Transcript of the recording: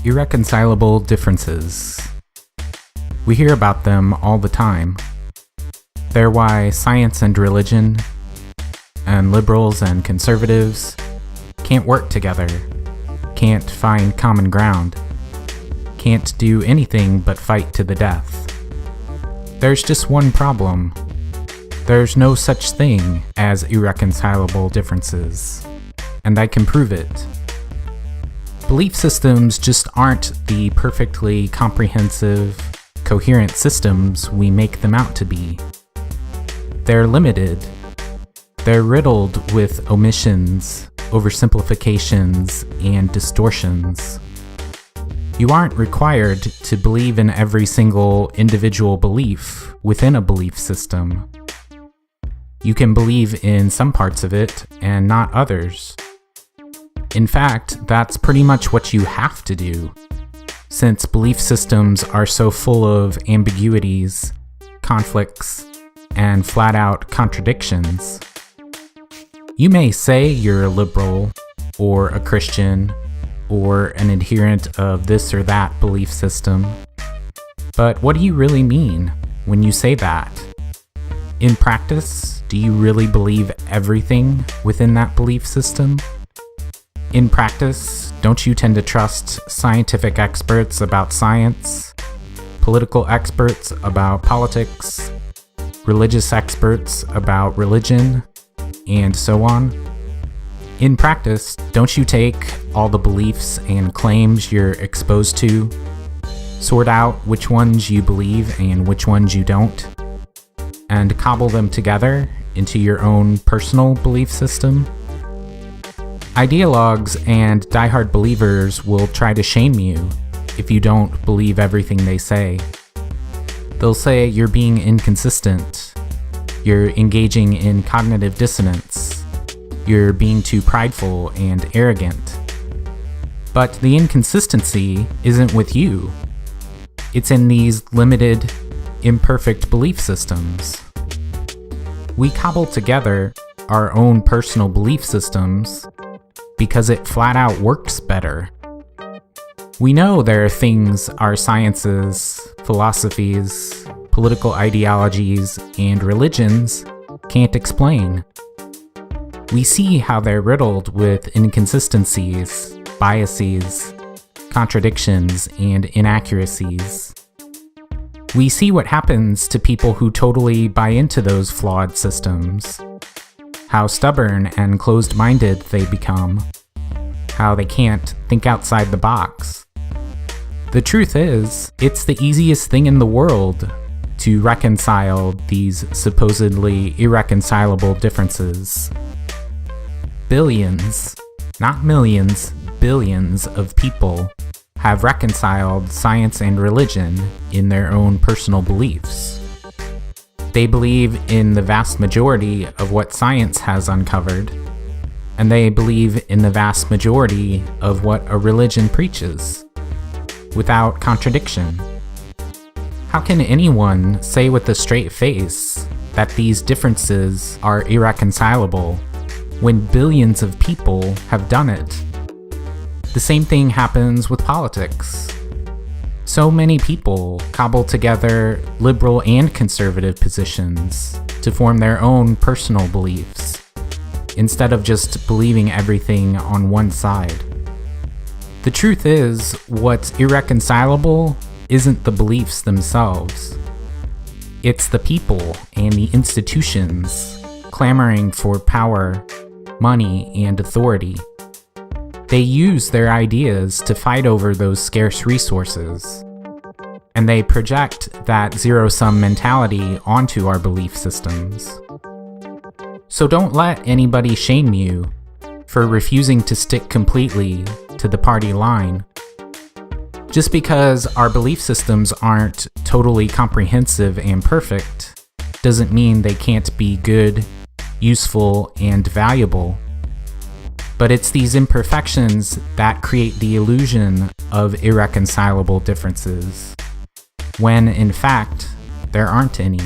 Irreconcilable differences. We hear about them all the time. They're why science and religion, and liberals and conservatives, can't work together, can't find common ground, can't do anything but fight to the death. There's just one problem. There's no such thing as irreconcilable differences, and I can prove it. Belief systems just aren't the perfectly comprehensive, coherent systems we make them out to be. They're limited. They're riddled with omissions, oversimplifications, and distortions. You aren't required to believe in every single individual belief within a belief system. You can believe in some parts of it and not others. In fact, that's pretty much what you have to do, since belief systems are so full of ambiguities, conflicts, and flat-out contradictions. You may say you're a liberal, or a Christian, or an adherent of this or that belief system, but what do you really mean when you say that? In practice, do you really believe everything within that belief system? In practice, don't you tend to trust scientific experts about science, political experts about politics, religious experts about religion, and so on? In practice, don't you take all the beliefs and claims you're exposed to, sort out which ones you believe and which ones you don't, and cobble them together into your own personal belief system? Ideologues and diehard believers will try to shame you if you don't believe everything they say. They'll say you're being inconsistent, you're engaging in cognitive dissonance, you're being too prideful and arrogant. But the inconsistency isn't with you. It's in these limited, imperfect belief systems. We cobble together our own personal belief systems because it flat out works better. We know there are things our sciences, philosophies, political ideologies, and religions can't explain. We see how they're riddled with inconsistencies, biases, contradictions, and inaccuracies. We see what happens to people who totally buy into those flawed systems. How stubborn and closed-minded they become. How they can't think outside the box. The truth is, it's the easiest thing in the world to reconcile these supposedly irreconcilable differences. Billions, not millions, billions of people have reconciled science and religion in their own personal beliefs. They believe in the vast majority of what science has uncovered, and they believe in the vast majority of what a religion preaches, without contradiction. How can anyone say with a straight face that these differences are irreconcilable when billions of people have done it? The same thing happens with politics. So many people cobble together liberal and conservative positions to form their own personal beliefs, instead of just believing everything on one side. The truth is, what's irreconcilable isn't the beliefs themselves. It's the people and the institutions clamoring for power, money, and authority. They use their ideas to fight over those scarce resources, and they project that zero-sum mentality onto our belief systems. So don't let anybody shame you for refusing to stick completely to the party line. Just because our belief systems aren't totally comprehensive and perfect doesn't mean they can't be good, useful, and valuable. But it's these imperfections that create the illusion of irreconcilable differences, when in fact, there aren't any.